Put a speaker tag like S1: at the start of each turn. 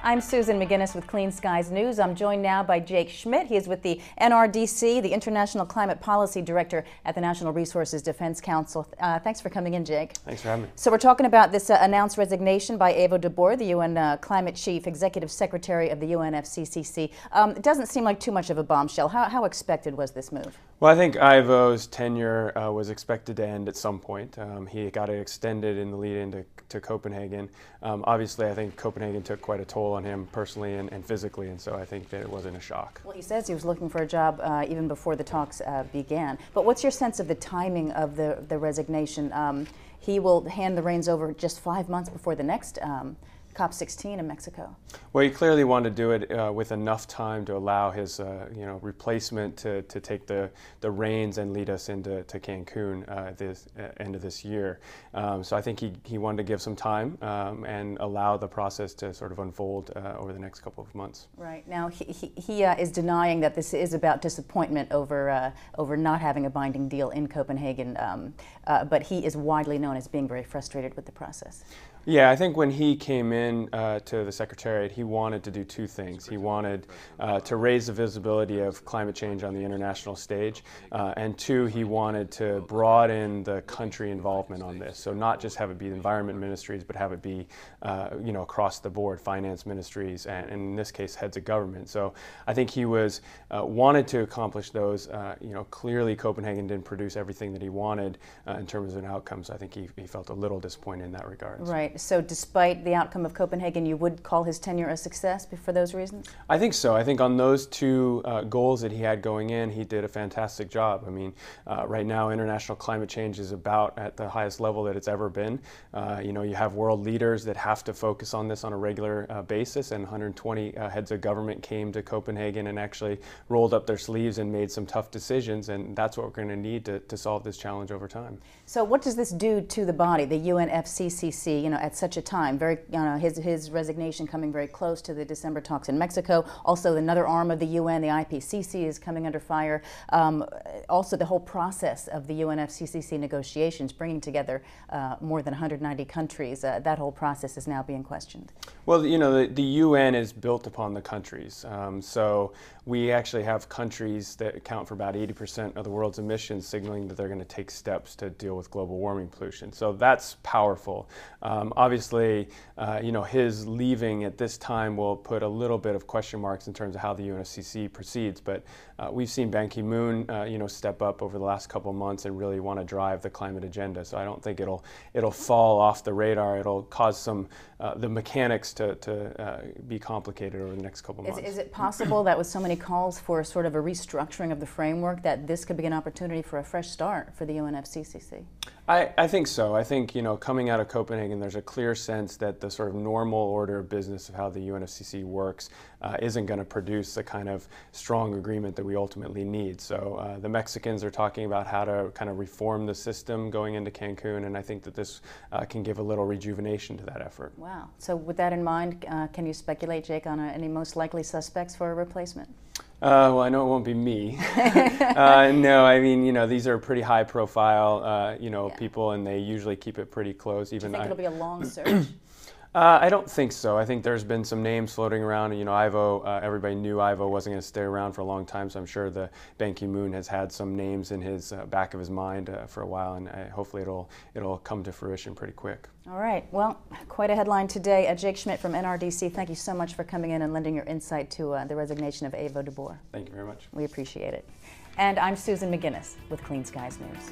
S1: I'm Susan McGinnis with Clean Skies News. I'm joined now by Jake Schmidt. He is with the NRDC, the International Climate Policy Director at the National Resources Defense Council. Thanks for coming in, Jake.
S2: Thanks for having me.
S1: So we're talking about this announced resignation by Yvo de Boer, the UN Climate Chief, Executive Secretary of the UNFCCC. It doesn't seem like too much of a bombshell. How expected was this move?
S2: Well, I think Yvo's tenure was expected to end at some point. He got it extended in the lead into Copenhagen. Obviously, I think Copenhagen took quite a toll on him personally and physically, and so I think that it wasn't a shock.
S1: Well, he says he was looking for a job even before the talks began. But what's your sense of the timing of the resignation? He will hand the reins over just 5 months before the next COP16 in Mexico.
S2: Well, he clearly wanted to do it with enough time to allow his replacement to take the reins and lead us into Cancun at the end of this year. So I think he wanted to give some time and allow the process to sort of unfold over the next couple of months.
S1: Right. Now, he is denying that this is about disappointment over not having a binding deal in Copenhagen, but he is widely known as being very frustrated with the process.
S2: Yeah, I think when he came in to the Secretariat, he wanted to do two things. He wanted to raise the visibility of climate change on the international stage, and two, he wanted to broaden the country involvement on this. So not just have it be environment ministries, but have it be, across the board, finance ministries, and in this case, heads of government. So I think he was wanted to accomplish those. Clearly Copenhagen didn't produce everything that he wanted in terms of an outcome. So I think he felt a little disappointed in that regard.
S1: Right. So despite the outcome of Copenhagen, you would call his tenure a success for those reasons?
S2: I think so. I think on those two goals that he had going in, he did a fantastic job. I mean, right now international climate change is about at the highest level that it's ever been. You have world leaders that have to focus on this on a regular basis, and 120 heads of government came to Copenhagen and actually rolled up their sleeves and made some tough decisions, and that's what we're going to need to solve this challenge over time.
S1: So what does this do to the body, the UNFCCC, at such a time? His resignation coming very close to the December talks in Mexico. Also, another arm of the UN, the IPCC, is coming under fire. Also, the whole process of the UNFCCC negotiations, bringing together more than 190 countries, that whole process is now being questioned.
S2: Well, the UN is built upon the countries. So we actually have countries that account for about 80% of the world's emissions signaling that they're going to take steps to deal with global warming pollution. So that's powerful. Obviously, his leaving at this time will put a little bit of question marks in terms of how the UNFCCC proceeds, but we've seen Ban Ki-moon, step up over the last couple of months and really want to drive the climate agenda. So I don't think it'll fall off the radar. It'll cause some the mechanics to be complicated over the next couple of months.
S1: Is it possible that with so many calls for sort of a restructuring of the framework, that this could be an opportunity for a fresh start for the UNFCCC?
S2: I think so. I think, coming out of Copenhagen, there's a clear sense that the sort of normal order of business of how the UNFCCC works isn't going to produce the kind of strong agreement that we ultimately need. So the Mexicans are talking about how to kind of reform the system going into Cancun, and I think that this can give a little rejuvenation to that effort. Wow.
S1: So with that in mind, can you speculate, Jake, on any most likely suspects for a replacement?
S2: Well, I know it won't be me. No, I mean, these are pretty high-profile, people, and they usually keep it pretty close.
S1: Do you think it'll be a long search?
S2: I don't think so. I think there's been some names floating around. Yvo, everybody knew Yvo wasn't going to stay around for a long time, so I'm sure the Ban Ki-moon has had some names in his back of his mind for a while, and hopefully it'll come to fruition pretty quick.
S1: All right. Well, quite a headline today. Jake Schmidt from NRDC, thank you so much for coming in and lending your insight to the resignation of Yvo de Boer.
S2: Thank you very much.
S1: We appreciate it. And I'm Susan McGinnis with Clean Skies News.